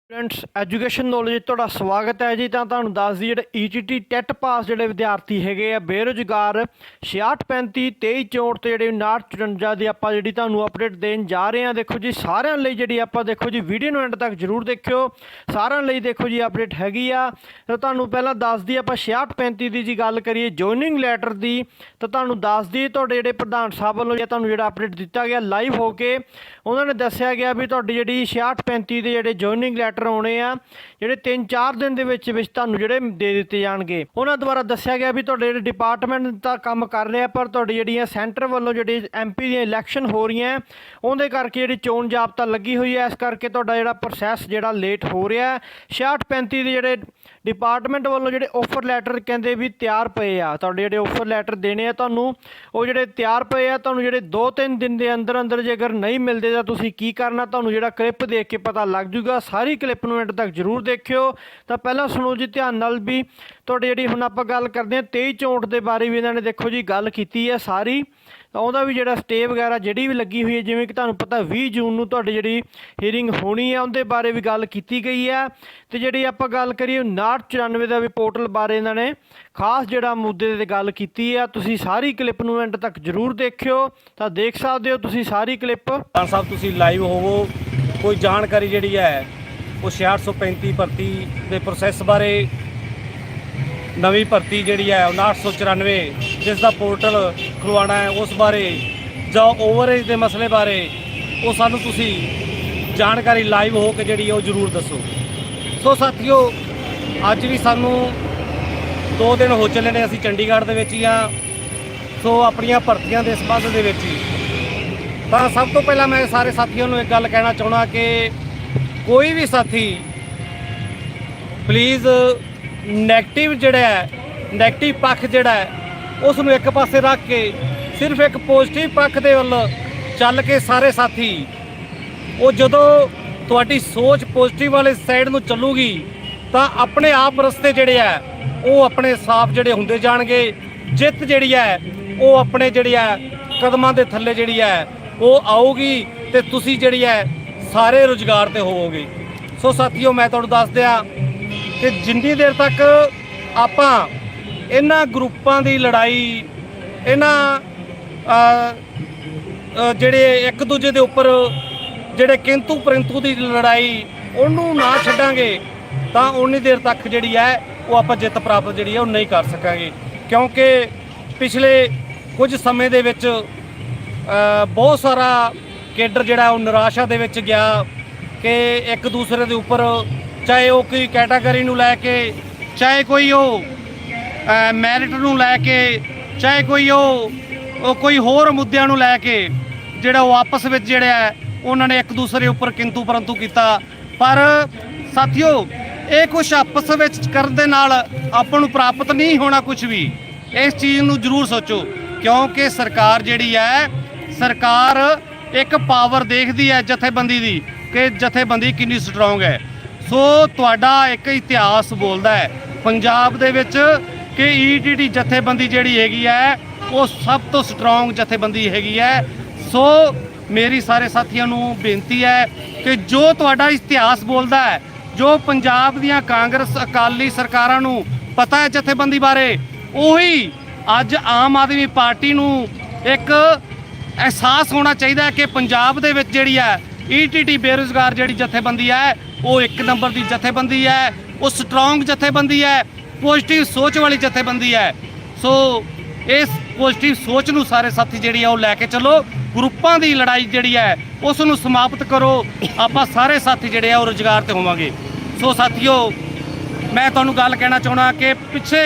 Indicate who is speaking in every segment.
Speaker 1: Students education knowledge ਤੁਹਾਡਾ ਸਵਾਗਤ ਹੈ ਜੀ। ਤਾਂ ਤੁਹਾਨੂੰ ਦੱਸ ਦਈਏ ਜਿਹੜੇ ਈਟੀਟੀ ਟੈਟ ਪਾਸ ਜਿਹੜੇ ਵਿਦਿਆਰਥੀ ਹੈਗੇ ਆ ਬੇਰੁਜ਼ਗਾਰ 6635 2364 ਤੇ ਜਿਹੜੇ 5954 ਦੀ ਆਪਾਂ ਜਿਹੜੀ ਤੁਹਾਨੂੰ ਅਪਡੇਟ ਦੇਣ ਜਾ ਰਹੇ ਹਾਂ। ਦੇਖੋ ਜੀ ਸਾਰਿਆਂ ਲਈ ਜਿਹੜੀ ਆਪਾਂ ਦੇਖੋ ਜੀ ਵੀਡੀਓ ਨੂੰ ਐਂਡ ਤੱਕ ਜ਼ਰੂਰ ਦੇਖਿਓ। ਸਾਰਿਆਂ ਲਈ ਦੇਖੋ ਜੀ ਅਪਡੇਟ ਹੈਗੀ ਆ। ਤਾਂ ਤੁਹਾਨੂੰ ਪਹਿਲਾਂ ਦੱਸ ਦਈਏ ਆਪਾਂ 6635 ਦੀ ਜੀ ਗੱਲ ਕਰੀਏ ਜੋਇਨਿੰਗ ਲੈਟਰ ਦੀ। ਤਾਂ ਤੁਹਾਨੂੰ ਦੱਸ ਦਈਏ ਤੁਹਾਡੇ ਜਿਹੜੇ ਪ੍ਰਧਾਨ ਸਾਹਿਬ ਵੱਲੋਂ ਤੁਹਾਨੂੰ ਜਿਹੜਾ ਅਪਡੇਟ ਦਿੱਤਾ ਗਿਆ ਲਾਈਵ ਹੋ ਕੇ ਉਹਨਾਂ ਨੇ ਦੱਸਿਆ ਗਿਆ ਵੀ ਤੁਹਾਡੀ ਜਿਹੜੀ 6635 ਦੇ ਜਿਹੜੇ ਜੋਇਨਿੰਗ ਲੈਟਰ ਆਉਣੇ ਆ ਜਿਹੜੇ 3-4 ਦਿਨ ਦੇ ਵਿੱਚ ਤੁਹਾਨੂੰ ਜਿਹੜੇ ਦੇ ਦਿੱਤੇ ਜਾਣਗੇ। ਉਹਨਾਂ ਦੁਆਰਾ ਦੱਸਿਆ ਗਿਆ ਵੀ ਤੁਹਾਡੇ ਜਿਹੜੇ ਡਿਪਾਰਟਮੈਂਟ ਦਾ ਕੰਮ ਕਰ ਰਿਹਾ ਪਰ ਤੁਹਾਡੀ ਜਿਹੜੀਆਂ ਸੈਂਟਰ ਵੱਲੋਂ ਜਿਹੜੀ ਐਮਪੀ ਦੀਆਂ ਇਲੈਕਸ਼ਨ ਹੋ ਰਹੀਆਂ ਉਹਦੇ ਕਰਕੇ ਜਿਹੜੀ ਚੋਣ ਜਾਬਤਾ ਲੱਗੀ ਹੋਈ ਹੈ, ਇਸ ਕਰਕੇ ਤੁਹਾਡਾ ਜਿਹੜਾ ਪ੍ਰੋਸੈਸ ਜਿਹੜਾ ਲੇਟ ਹੋ ਰਿਹਾ। 6635 ਦੇ ਜਿਹੜੇ ਡਿਪਾਰਟਮੈਂਟ ਵੱਲੋਂ ਜਿਹੜੇ ਆਫਰ ਲੈਟਰ ਕਹਿੰਦੇ ਵੀ ਤਿਆਰ ਪਏ ਆ, ਤੁਹਾਡੇ ਜਿਹੜੇ ਆਫਰ ਲੈਟਰ ਦੇਣੇ ਆ ਤੁਹਾਨੂੰ ਉਹ ਜਿਹੜੇ ਤਿਆਰ ਪਏ ਆ। ਤੁਹਾਨੂੰ ਜਿਹੜੇ 2-3 ਦਿਨ ਦੇ ਅੰਦਰ ਅੰਦਰ ਜੇਕਰ ਨਹੀਂ ਮਿਲਦੇ ਤਾਂ ਤੁਸੀਂ ਕੀ ਕਰਨਾ, ਤੁਹਾਨੂੰ ਜਿਹੜਾ ਕਲਿੱਪ ਦੇਖ ਕੇ ਪਤਾ ਲੱਗ ਜੂਗਾ। ਸਾਰੀ ਕਲਿੱਪ ਨੂੰ ਐਂਡ ਤੱਕ ਜ਼ਰੂਰ ਦੇਖਿਓ। ਤਾਂ ਪਹਿਲਾਂ ਸੁਣੋ ਜੀ ਧਿਆਨ ਨਾਲ ਵੀ ਤੁਹਾਡੀ ਜਿਹੜੀ ਹੁਣ ਆਪਾਂ ਗੱਲ ਕਰਦੇ ਹਾਂ 2364 ਦੇ ਬਾਰੇ ਵੀ ਇਹਨਾਂ ਨੇ ਦੇਖੋ ਜੀ ਗੱਲ ਕੀਤੀ ਹੈ ਸਾਰੀ। ਤਾਂ ਉਹਦਾ ਵੀ ਜਿਹੜਾ ਸਟੇ ਵਗੈਰਾ ਜਿਹੜੀ ਵੀ ਲੱਗੀ ਹੋਈ ਹੈ, ਜਿਵੇਂ ਕਿ ਤੁਹਾਨੂੰ ਪਤਾ 20 ਜੂਨ ਨੂੰ ਤੁਹਾਡੀ ਜਿਹੜੀ ਹੀਅਰਿੰਗ ਹੋਣੀ ਹੈ ਉਹਦੇ ਬਾਰੇ ਵੀ ਗੱਲ ਕੀਤੀ ਗਈ ਹੈ। ਤੇ ਜਿਹੜੀ ਆਪਾਂ ਗੱਲ ਕਰੀਏ 5994 ਦਾ ਵੀ ਪੋਰਟਲ ਬਾਰੇ ਇਹਨਾਂ ਨੇ ਖਾਸ ਜਿਹੜਾ ਮੁੱਦੇ 'ਤੇ ਗੱਲ ਕੀਤੀ ਹੈ। ਤੁਸੀਂ ਸਾਰੀ ਕਲਿੱਪ ਨੂੰ ਐਂਡ ਤੱਕ ਜ਼ਰੂਰ ਦੇਖਿਓ। ਤਾਂ ਦੇਖ ਸਕਦੇ ਹੋ ਤੁਸੀਂ ਸਾਰੀ ਕਲਿੱਪ।
Speaker 2: ਸਾਹਿਬ ਤੁਸੀਂ ਲਾਈਵ ਹੋਵੋ, ਕੋਈ ਜਾਣਕਾਰੀ ਜਿਹੜੀ ਹੈ ਉਹ 6635 ਭਰਤੀ ਦੇ ਪ੍ਰੋਸੈਸ ਬਾਰੇ, ਨਵੀਂ ਭਰਤੀ ਜਿਹੜੀ ਹੈ 5994 ਜਿਸ ਦਾ ਪੋਰਟਲ ਖੁਲਵਾਉਣਾ ਹੈ ਉਸ ਬਾਰੇ ਜਾਂ ਓਵਰਏਜ ਦੇ ਮਸਲੇ ਬਾਰੇ ਉਹ ਸਾਨੂੰ ਤੁਸੀਂ ਜਾਣਕਾਰੀ ਲਾਈਵ ਹੋ ਕੇ ਜਿਹੜੀ ਉਹ ਜ਼ਰੂਰ ਦੱਸੋ। ਸੋ ਸਾਥੀਓ ਅੱਜ ਵੀ ਸਾਨੂੰ 2 ਦਿਨ ਹੋ ਚੱਲੇ ਨੇ, ਅਸੀਂ ਚੰਡੀਗੜ੍ਹ ਦੇ ਵਿੱਚ ਹੀ ਹਾਂ। ਸੋ ਆਪਣੀਆਂ ਭਰਤੀਆਂ ਦੇ ਸੰਬੰਧ ਦੇ ਵਿੱਚ ਹੀ ਤਾਂ ਸਭ ਤੋਂ ਪਹਿਲਾਂ ਮੈਂ ਸਾਰੇ ਸਾਥੀਆਂ ਨੂੰ ਇੱਕ ਗੱਲ ਕਹਿਣਾ ਚਾਹੁੰਦਾ ਕਿ ਕੋਈ ਵੀ ਸਾਥੀ ਪਲੀਜ਼ ਨੈਗੇਟਿਵ ਜਿਹੜਾ ਹੈ, ਨੈਗੇਟਿਵ ਪੱਖ ਜਿਹੜਾ ਹੈ ਉਸ ਨੂੰ ਇੱਕ ਪਾਸੇ ਰੱਖ ਕੇ ਸਿਰਫ ਇੱਕ ਪੋਜ਼ਿਟਿਵ ਪੱਖ ਦੇ ਵੱਲ ਚੱਲ ਕੇ ਸਾਰੇ ਸਾਥੀ ਉਹ ਜਦੋਂ ਤੁਹਾਡੀ ਸੋਚ ਪੋਜ਼ਿਟਿਵ ਵਾਲੇ ਸਾਈਡ ਨੂੰ ਚੱਲੂਗੀ ਤਾਂ ਆਪਣੇ ਆਪ ਰਸਤੇ ਜਿਹੜੇ ਹੈ ਉਹ ਆਪਣੇ ਸਾਫ਼ ਜਿਹੜੇ ਹੁੰਦੇ ਜਾਣਗੇ। ਜਿੱਤ ਜਿਹੜੀ ਹੈ ਉਹ ਆਪਣੇ ਜਿਹੜੀ ਹੈ ਕਦਮਾਂ ਦੇ ਥੱਲੇ ਜਿਹੜੀ ਹੈ ਉਹ ਆਊਗੀ ਤੇ ਤੁਸੀਂ ਜਿਹੜੀ ਹੈ ਸਾਰੇ ਰੁਜ਼ਗਾਰ ਤੇ ਹੋਵੋਗੇ। ਸੋ ਸਾਥੀਓ ਮੈਂ ਤੁਹਾਨੂੰ ਦੱਸ ਦਿਆਂ ਕਿ ਜਿੰਨੀ ਦੇਰ ਤੱਕ ਆਪਾਂ ਇਹਨਾਂ ਗਰੁੱਪਾਂ ਦੀ ਲੜਾਈ, ਇਹਨਾਂ ਜਿਹੜੇ ਇੱਕ ਦੂਜੇ ਦੇ ਉੱਪਰ ਜਿਹੜੇ ਕਿੰਤੂ ਪਰੰਤੂ ਦੀ ਲੜਾਈ ਉਹਨੂੰ ਨਾ ਛੱਡਾਂਗੇ ਤਾਂ ਉਨੀ ਦੇਰ ਤੱਕ ਜਿਹੜੀ ਹੈ ਉਹ ਆਪਾਂ ਜਿੱਤ ਪ੍ਰਾਪਤ ਜਿਹੜੀ ਹੈ ਉਹ ਨਹੀਂ ਕਰ ਸਕਾਂਗੇ। ਕਿਉਂਕਿ ਪਿਛਲੇ ਕੁਝ ਸਮੇਂ ਦੇ ਵਿੱਚ ਬਹੁਤ ਸਾਰਾ ਕੇਡਰ ਜਿਹੜਾ ਉਹ ਨਿਰਾਸ਼ਾ ਦੇ ਵਿੱਚ ਗਿਆ ਕਿ ਇੱਕ ਦੂਸਰੇ ਦੇ ਉੱਪਰ ਚਾਹੇ ਉਹ ਕੋਈ ਕੈਟਾਗਰੀ ਨੂੰ ਲੈ ਕੇ, ਚਾਹੇ ਕੋਈ ਉਹ ਮੈਰਿਟ ਨੂੰ ਲੈ ਕੇ, ਚਾਹੇ ਕੋਈ ਉਹ ਕੋਈ ਹੋਰ ਮੁੱਦਿਆਂ ਨੂੰ ਲੈ ਕੇ ਜਿਹੜਾ ਉਹ ਆਪਸ ਵਿੱਚ ਜਿਹੜਾ ਹੈ ਉਹਨਾਂ ਨੇ ਇੱਕ ਦੂਸਰੇ ਉੱਪਰ ਕਿੰਤੂ ਪਰੰਤੂ ਕੀਤਾ। ਪਰ ਸਾਥੀਓ ਇਹ ਕੁਛ ਆਪਸ ਵਿੱਚ ਕਰਨ ਦੇ ਨਾਲ ਆਪਾਂ ਨੂੰ ਪ੍ਰਾਪਤ ਨਹੀਂ ਹੋਣਾ ਕੁਝ ਵੀ। ਇਸ ਚੀਜ਼ ਨੂੰ ਜ਼ਰੂਰ ਸੋਚੋ ਕਿਉਂਕਿ ਸਰਕਾਰ ਜਿਹੜੀ ਹੈ, ਸਰਕਾਰ ਇੱਕ ਪਾਵਰ ਦੇਖਦੀ ਹੈ ਜਥੇਬੰਦੀ ਦੀ ਕਿ ਜਥੇਬੰਦੀ ਕਿੰਨੀ ਸਟਰੋਂਗ ਹੈ। ਸੋ ਤੁਹਾਡਾ ਇੱਕ ਇਤਿਹਾਸ ਬੋਲਦਾ ਹੈ ਪੰਜਾਬ ਦੇ ਵਿੱਚ ਕਿ ਈਟੀਟੀ ਜਥੇਬੰਦੀ ਜਿਹੜੀ ਹੈਗੀ ਹੈ ਉਹ ਸਭ ਤੋਂ ਸਟਰੋਂਗ ਜਥੇਬੰਦੀ ਹੈਗੀ ਹੈ। ਸੋ ਮੇਰੀ ਸਾਰੇ ਸਾਥੀਆਂ ਨੂੰ ਬੇਨਤੀ ਹੈ ਕਿ ਜੋ ਤੁਹਾਡਾ ਇਤਿਹਾਸ ਬੋਲਦਾ ਹੈ, ਜੋ ਪੰਜਾਬ ਦੀਆਂ ਕਾਂਗਰਸ ਅਕਾਲੀ ਸਰਕਾਰਾਂ ਨੂੰ ਪਤਾ ਹੈ ਜਥੇਬੰਦੀ ਬਾਰੇ, ਉਹੀ ਅੱਜ ਆਮ ਆਦਮੀ ਪਾਰਟੀ ਨੂੰ ਇੱਕ ਅਹਿਸਾਸ ਹੋਣਾ ਚਾਹੀਦਾ ਹੈ ਕਿ ਪੰਜਾਬ ਦੇ ਵਿੱਚ ਜਿਹੜੀ ਹੈ ਈਟੀਟੀ ਬੇਰੁਜ਼ਗਾਰ ਜਿਹੜੀ ਜਥੇਬੰਦੀ ਹੈ ਉਹ 1 ਨੰਬਰ ਦੀ ਜਥੇਬੰਦੀ ਹੈ, ਉਹ ਸਟਰੋਂਗ ਜਥੇਬੰਦੀ ਹੈ, ਪੋਜ਼ਿਟਿਵ ਸੋਚ ਵਾਲੀ ਜਥੇਬੰਦੀ ਹੈ। ਸੋ ਇਸ ਪੋਜ਼ਿਟਿਵ ਸੋਚ ਨੂੰ ਸਾਰੇ ਸਾਥੀ ਜਿਹੜੀ ਆ ਉਹ ਲੈ ਕੇ ਚੱਲੋ। ਗਰੁੱਪਾਂ ਦੀ ਲੜਾਈ ਜਿਹੜੀ ਹੈ ਉਸ ਨੂੰ ਸਮਾਪਤ ਕਰੋ। ਆਪਾਂ ਸਾਰੇ ਸਾਥੀ ਜਿਹੜੇ ਆ ਉਹ ਰੁਜ਼ਗਾਰ ਤੇ ਹੋਵਾਂਗੇ। ਸੋ ਸਾਥੀਓ ਮੈਂ ਤੁਹਾਨੂੰ ਗੱਲ ਕਹਿਣਾ ਚਾਹੁੰਦਾ ਕਿ ਪਿੱਛੇ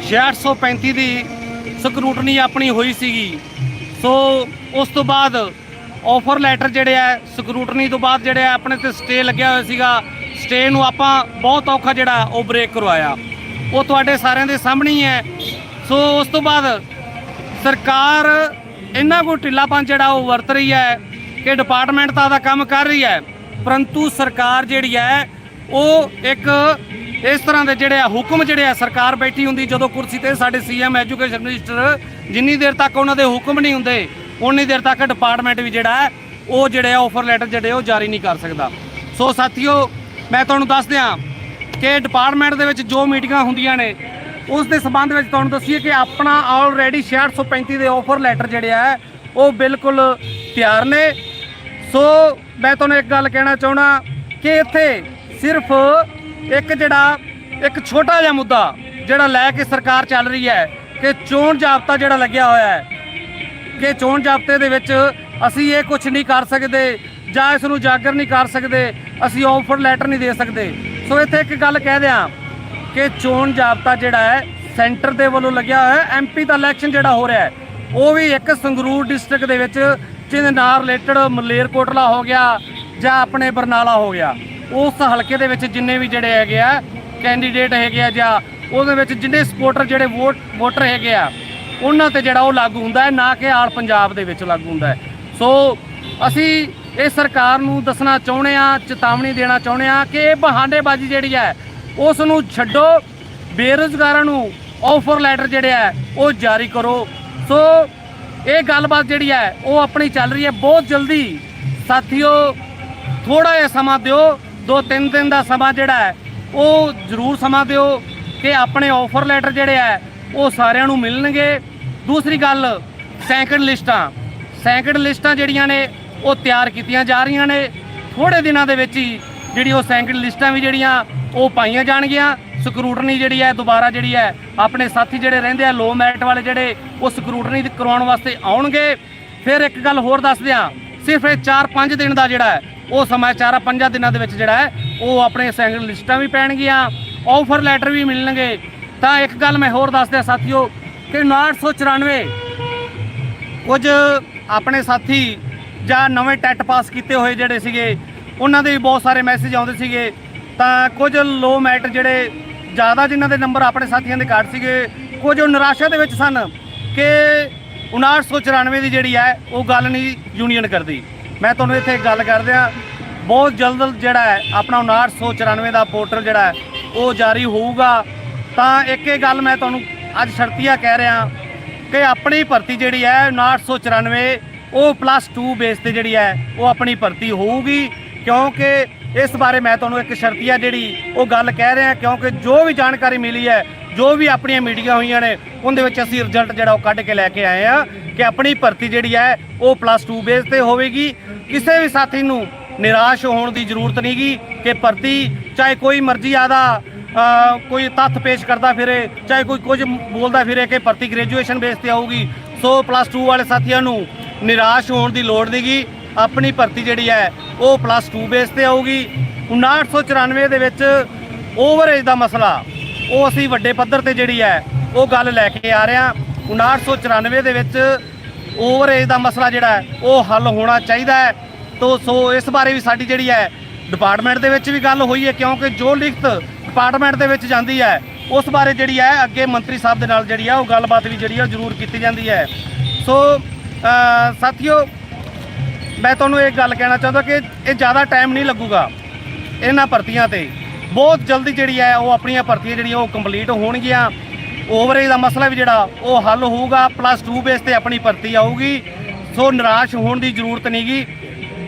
Speaker 2: 6635 ਦੀ ਸਕਰੂਟਨੀ ਆਪਣੀ ਹੋਈ ਸੀਗੀ। ਸੋ ਉਸ ਤੋਂ ਬਾਅਦ ਆਫਰ ਲੈਟਰ ਜਿਹੜੇ ਆ ਸਕਰੂਟਨੀ ਤੋਂ ਬਾਅਦ ਜਿਹੜੇ ਆ ਆਪਣੇ ਤੇ ਸਟੇ ਲੱਗਿਆ ਹੋਇਆ ਸੀਗਾ। ਸਟੇ ਨੂੰ ਆਪਾਂ ਬਹੁਤ ਔਖਾ ਜਿਹੜਾ ਉਹ ਬ੍ਰੇਕ ਕਰਵਾਇਆ, ਉਹ ਤੁਹਾਡੇ ਸਾਰਿਆਂ ਦੇ ਸਾਹਮਣੇ ਹੀ ਹੈ। ਸੋ ਉਸ ਤੋਂ ਬਾਅਦ ਸਰਕਾਰ ਇੰਨਾ ਕੋਈ ਢਿੱਲਾਪਨ ਜਿਹੜਾ ਉਹ ਵਰਤ ਰਹੀ ਹੈ ਕਿ ਡਿਪਾਰਟਮੈਂਟ ਤਾਂ ਦਾ ਕੰਮ ਕਰ ਰਹੀ ਹੈ, ਪਰੰਤੂ ਸਰਕਾਰ ਜਿਹੜੀ ਹੈ ਉਹ ਇੱਕ ਇਸ ਤਰ੍ਹਾਂ ਦੇ ਜਿਹੜੇ ਆ ਹੁਕਮ ਜਿਹੜੇ ਆ ਸਰਕਾਰ ਬੈਠੀ ਹੁੰਦੀ ਜਦੋਂ ਕੁਰਸੀ ਤੇ ਸਾਡੇ ਸੀਐਮ ਐਜੂਕੇਸ਼ਨ ਮਿਨਿਸਟਰ, ਜਿੰਨੀ ਦੇਰ ਤੱਕ ਉਹਨਾਂ ਦੇ ਹੁਕਮ ਨਹੀਂ ਹੁੰਦੇ ਉਨੀ ਦੇਰ ਤੱਕ ਡਿਪਾਰਟਮੈਂਟ ਵੀ ਜਿਹੜਾ ਹੈ ਉਹ ਜਿਹੜੇ ਆਫਰ ਲੈਟਰ ਜਿਹੜੇ ਉਹ ਜਾਰੀ ਨਹੀਂ ਕਰ ਸਕਦਾ। ਸੋ ਸਾਥੀਓ ਮੈਂ ਤੁਹਾਨੂੰ ਦੱਸ ਦਿਆਂ ਕਿ ਡਿਪਾਰਟਮੈਂਟ ਦੇ ਵਿੱਚ ਜੋ ਮੀਟਿੰਗਾਂ ਹੁੰਦੀਆਂ ਨੇ ਉਸ ਦੇ ਸੰਬੰਧ ਵਿੱਚ ਤੁਹਾਨੂੰ ਦੱਸੀਏ ਕਿ ਆਪਣਾ ਆਲਰੇਡੀ 6635 ਦੇ ਆਫਰ ਲੈਟਰ ਜਿਹੜੇ ਆ ਉਹ ਬਿਲਕੁਲ ਤਿਆਰ ਨੇ। ਸੋ ਮੈਂ ਤੁਹਾਨੂੰ ਇੱਕ ਗੱਲ ਕਹਿਣਾ ਚਾਹਣਾ ਕਿ ਇੱਥੇ ਸਿਰਫ ਇੱਕ ਛੋਟਾ ਜਿਹਾ ਮੁੱਦਾ ਜਿਹੜਾ ਲੈ ਕੇ ਸਰਕਾਰ ਚੱਲ ਰਹੀ ਹੈ ਕਿ ਚੋਣ ਜਾਬਤਾ ਜਿਹੜਾ ਲੱਗਿਆ ਹੋਇਆ ਹੈ ਕਿ ਚੋਣ ਜਾਬਤੇ ਦੇ ਵਿੱਚ ਅਸੀਂ ਇਹ ਕੁਝ ਨਹੀਂ ਕਰ ਸਕਦੇ ਜਾਂ ਇਸ ਨੂੰ ਉਜਾਗਰ ਨਹੀਂ ਕਰ ਸਕਦੇ, ਅਸੀਂ ਆਫਰ ਲੈਟਰ ਨਹੀਂ ਦੇ ਸਕਦੇ। ਸੋ ਇੱਥੇ ਇੱਕ ਗੱਲ ਕਹਿ ਦਿਆਂ ਕਿ ਚੋਣ ਜਾਬਤਾ ਜਿਹੜਾ ਹੈ ਸੈਂਟਰ ਦੇ ਵੱਲੋਂ ਲੱਗਿਆ ਹੋਇਆ ਹੈ। MP ਦਾ ਇਲੈਕਸ਼ਨ ਜਿਹੜਾ ਹੋ ਰਿਹਾ ਹੈ ਉਹ ਵੀ ਇੱਕ ਸੰਗਰੂਰ ਡਿਸਟ੍ਰਿਕਟ ਦੇ ਵਿੱਚ ਜਿਹਦੇ ਨਾਲ ਰਿਲੇਟਡ ਮਲੇਰਕੋਟਲਾ ਹੋ ਗਿਆ ਜਾਂ ਆਪਣੇ ਬਰਨਾਲਾ ਹੋ ਗਿਆ, ਉਸ ਹਲਕੇ ਦੇ ਵਿੱਚ ਜਿੰਨੇ ਵੀ ਜਿਹੜੇ ਹੈਗੇ ਆ ਕੈਂਡੀਡੇਟ ਹੈਗੇ ਆ ਜਾਂ ਉਹਦੇ ਵਿੱਚ ਜਿੰਨੇ ਸਪੋਰਟਰ ਜਿਹੜੇ ਵੋਟਰ ਹੈਗੇ ਆ ਉਹਨਾਂ ਤੇ ਜਿਹੜਾ ਉਹ ਲਾਗੂ ਹੁੰਦਾ ਹੈ, ਨਾ ਕਿ ਆਲ ਪੰਜਾਬ ਦੇ ਵਿੱਚ ਲਾਗੂ ਹੁੰਦਾ ਹੈ। ਸੋ ਅਸੀਂ ਇਹ ਸਰਕਾਰ ਨੂੰ ਦੱਸਣਾ ਚਾਹੁੰਦੇ ਆ, ਚੇਤਾਵਨੀ ਦੇਣਾ ਚਾਹੁੰਦੇ ਆ ਕਿ ਇਹ ਬਹਾਨੇਬਾਜ਼ੀ ਜਿਹੜੀ ਹੈ ਉਸ ਨੂੰ ਛੱਡੋ, ਬੇਰੁਜ਼ਗਾਰਾਂ ਨੂੰ ਆਫਰ ਲੈਟਰ ਜਿਹੜੇ ਹੈ ਉਹ ਜਾਰੀ ਕਰੋ। ਸੋ ਇਹ ਗੱਲਬਾਤ ਜਿਹੜੀ ਹੈ ਉਹ ਆਪਣੀ ਚੱਲ ਰਹੀ ਹੈ। ਬਹੁਤ ਜਲਦੀ ਸਾਥੀਓ ਥੋੜਾ ਜਿਹਾ ਸਮਾਂ ਦਿਓ, 2-3 ਦਿਨ ਦਾ ਸਮਾਂ ਜਿਹੜਾ ਹੈ ਉਹ ਜ਼ਰੂਰ ਸਮਾਂ ਦਿਓ ਕਿ ਆਪਣੇ ਆਫਰ ਲੈਟਰ ਜਿਹੜੇ ਹੈ ਉਹ ਸਾਰਿਆਂ ਨੂੰ ਮਿਲਣਗੇ। ਦੂਸਰੀ ਗੱਲ, ਸੈਂਕੜ ਲਿਸਟਾਂ ਜਿਹੜੀਆਂ ਨੇ ਉਹ ਤਿਆਰ ਕੀਤੀਆਂ ਜਾ ਰਹੀਆਂ ਨੇ। ਥੋੜੇ ਦਿਨਾਂ ਦੇ ਵਿੱਚ ਹੀ ਜਿਹੜੀ ਉਹ ਸੈਂਕੜ ਲਿਸਟਾਂ ਵੀ ਜਿਹੜੀਆਂ ਉਹ ਪਾਈਆਂ ਜਾਣਗੀਆਂ। ਸਕਰੂਟਨੀ ਜਿਹੜੀ ਹੈ ਦੁਬਾਰਾ ਜਿਹੜੀ ਹੈ ਆਪਣੇ ਸਾਥੀ ਜਿਹੜੇ ਰਹਿੰਦੇ ਆ ਲੋ ਮੈਰਿਟ ਵਾਲੇ ਜਿਹੜੇ ਉਹ ਸਕਰੂਟਨੀ ਕਰਵਾਉਣ ਵਾਸਤੇ ਆਉਣਗੇ। ਫਿਰ ਇੱਕ ਗੱਲ ਹੋਰ ਦੱਸ ਦਿਆਂ, ਸਿਰਫ ਇਹ 4-5 ਦਿਨ ਦਾ ਜਿਹੜਾ ਹੈ ਉਹ ਸਮਾਂ 4-5 ਦਿਨਾਂ ਦੇ ਵਿੱਚ ਜਿਹੜਾ ਹੈ ਉਹ ਆਪਣੇ ਸੈਂਕੜ ਲਿਸਟਾਂ ਵੀ ਪੈਣਗੀਆਂ, ਆਫਰ ਲੈਟਰ ਵੀ ਮਿਲਣਗੇ। ਤਾਂ ਇੱਕ ਗੱਲ ਮੈਂ ਹੋਰ ਦੱਸ ਦਿਆਂ ਸਾਥੀਓ ਕਿ 5994 ਕੁਝ ਆਪਣੇ ਸਾਥੀ ਜਾਂ ਨਵੇਂ ਟੈਟ ਪਾਸ ਕੀਤੇ ਹੋਏ ਜਿਹੜੇ ਸੀਗੇ ਉਹਨਾਂ ਦੇ ਵੀ ਬਹੁਤ ਸਾਰੇ ਮੈਸੇਜ ਆਉਂਦੇ ਸੀਗੇ। ਤਾਂ ਕੁਝ ਲੋ ਮੈਟ ਜਿਹੜੇ ਜ਼ਿਆਦਾ ਜਿਨ੍ਹਾਂ ਦੇ ਨੰਬਰ ਆਪਣੇ ਸਾਥੀਆਂ ਦੇ ਘੱਟ ਸੀਗੇ, ਕੁਝ ਉਹ ਨਿਰਾਸ਼ਾ ਦੇ ਵਿੱਚ ਸਨ ਕਿ 5994 ਦੀ ਜਿਹੜੀ ਹੈ ਉਹ ਗੱਲ ਨਹੀਂ ਯੂਨੀਅਨ ਕਰਦੀ। ਮੈਂ ਤੁਹਾਨੂੰ ਇੱਥੇ ਇੱਕ ਗੱਲ ਕਰ ਦਿਆਂ, ਬਹੁਤ ਜਲਦ ਜਿਹੜਾ ਹੈ ਆਪਣਾ 5994 ਦਾ ਪੋਰਟਲ ਜਿਹੜਾ ਹੈ ਉਹ ਜਾਰੀ ਹੋਊਗਾ। ਤਾਂ ਇੱਕ ਇਹ ਗੱਲ ਮੈਂ ਤੁਹਾਨੂੰ ਅੱਜ ਸ਼ਰਤੀਆ ਕਹਿ ਰਿਹਾ ਕਿ ਆਪਣੀ ਭਰਤੀ ਜਿਹੜੀ ਹੈ 5994 ਉਹ +2 ਬੇਸ ਤੇ ਜਿਹੜੀ ਹੈ ਉਹ ਆਪਣੀ ਭਰਤੀ ਹੋਊਗੀ। ਕਿਉਂਕਿ ਇਸ ਬਾਰੇ ਮੈਂ ਤੁਹਾਨੂੰ ਇੱਕ ਸ਼ਰਤੀਆ ਜਿਹੜੀ ਉਹ ਗੱਲ ਕਹਿ ਰਿਹਾ, ਕਿਉਂਕਿ ਜੋ ਵੀ ਜਾਣਕਾਰੀ ਮਿਲੀ ਹੈ, ਜੋ ਵੀ ਆਪਣੀਆਂ ਮੀਟਿੰਗਾਂ ਹੋਈਆਂ ਨੇ ਉਹਦੇ ਵਿੱਚ ਅਸੀਂ ਰਿਜ਼ਲਟ ਜਿਹੜਾ ਉਹ ਕੱਢ ਕੇ ਲੈ ਕੇ ਆਏ ਆ ਕਿ ਆਪਣੀ ਭਰਤੀ ਜਿਹੜੀ ਹੈ ਉਹ +2 ਬੇਸ ਤੇ ਹੋਵੇਗੀ। ਕਿਸੇ ਵੀ ਸਾਥੀ ਨੂੰ ਨਿਰਾਸ਼ ਹੋਣ ਦੀ ਜ਼ਰੂਰਤ ਨਹੀਂਗੀ ਕਿ ਭਰਤੀ ਚਾਹੇ ਕੋਈ ਮਰਜ਼ੀ ਆਦਾ ਕੋਈ ਤੱਥ ਪੇਸ਼ ਕਰਦਾ ਫਿਰੇ, ਚਾਹੇ ਕੋਈ ਕੁਝ ਬੋਲਦਾ ਫਿਰੇ ਕਿ ਭਰਤੀ ਗ੍ਰੈਜੂਏਸ਼ਨ ਬੇਸ ਤੇ ਆਊਗੀ। ਸੋ +2 ਵਾਲੇ ਸਾਥੀਆਂ ਨੂੰ ਨਿਰਾਸ਼ ਹੋਣ ਦੀ ਲੋੜ ਨਹੀਂਗੀ, ਆਪਣੀ ਭਰਤੀ ਜਿਹੜੀ ਹੈ ਉਹ +2 ਬੇਸ ਤੇ ਆਊਗੀ। 5994 ਦੇ ਵਿੱਚ ਓਵਰਏਜ ਦਾ ਮਸਲਾ ਉਹ ਅਸੀਂ ਵੱਡੇ ਪੱਧਰ ਤੇ ਜਿਹੜੀ ਹੈ ਉਹ ਗੱਲ ਲੈ ਕੇ ਆ ਰਹੇ ਹਾਂ। 5994 ਦੇ ਵਿੱਚ ਓਵਰਏਜ ਦਾ ਮਸਲਾ ਜਿਹੜਾ ਹੈ ਉਹ ਹੱਲ ਹੋਣਾ ਚਾਹੀਦਾ ਹੈ। ਸੋ ਇਸ ਬਾਰੇ ਵੀ ਸਾਡੀ ਜਿਹੜੀ ਹੈ ਡਿਪਾਰਟਮੈਂਟ ਦੇ ਵਿੱਚ ਵੀ ਗੱਲ ਹੋਈ ਹੈ, ਕਿਉਂਕਿ ਜੋ ਲਿਖਤ ਡਿਪਾਰਟਮੈਂਟ ਦੇ ਵਿੱਚ ਜਾਂਦੀ ਹੈ ਉਸ ਬਾਰੇ ਜਿਹੜੀ ਹੈ ਅੱਗੇ ਮੰਤਰੀ ਸਾਹਿਬ ਦੇ ਨਾਲ ਜਿਹੜੀ ਹੈ ਉਹ ਗੱਲਬਾਤ ਵੀ ਜਿਹੜੀ ਹੈ ਜ਼ਰੂਰ ਕੀਤੀ ਜਾਂਦੀ ਹੈ। ਸੋ ਸਾਥੀਓ ਮੈਂ ਤੁਹਾਨੂੰ ਇੱਕ ਗੱਲ ਕਹਿਣਾ ਚਾਹੁੰਦਾ ਕਿ ਇਹ ਜ਼ਿਆਦਾ ਟਾਈਮ ਨਹੀਂ ਲੱਗੂਗਾ ਇਹਨਾਂ ਭਰਤੀਆਂ ਤੇ, ਬਹੁਤ ਜਲਦੀ ਜਿਹੜੀ ਹੈ ਉਹ ਆਪਣੀਆਂ ਭਰਤੀਆਂ ਜਿਹੜੀਆਂ ਉਹ ਕੰਪਲੀਟ ਹੋਣਗੀਆਂ। ਓਵਰਏਜ ਦਾ ਮਸਲਾ ਵੀ ਜਿਹੜਾ ਉਹ ਹੱਲ ਹੋਊਗਾ, +2 ਬੇਸ ਤੇ ਆਪਣੀ ਭਰਤੀ ਆਊਗੀ। ਸੋ ਨਿਰਾਸ਼ ਹੋਣ ਦੀ ਜ਼ਰੂਰਤ ਨਹੀਂਗੀ।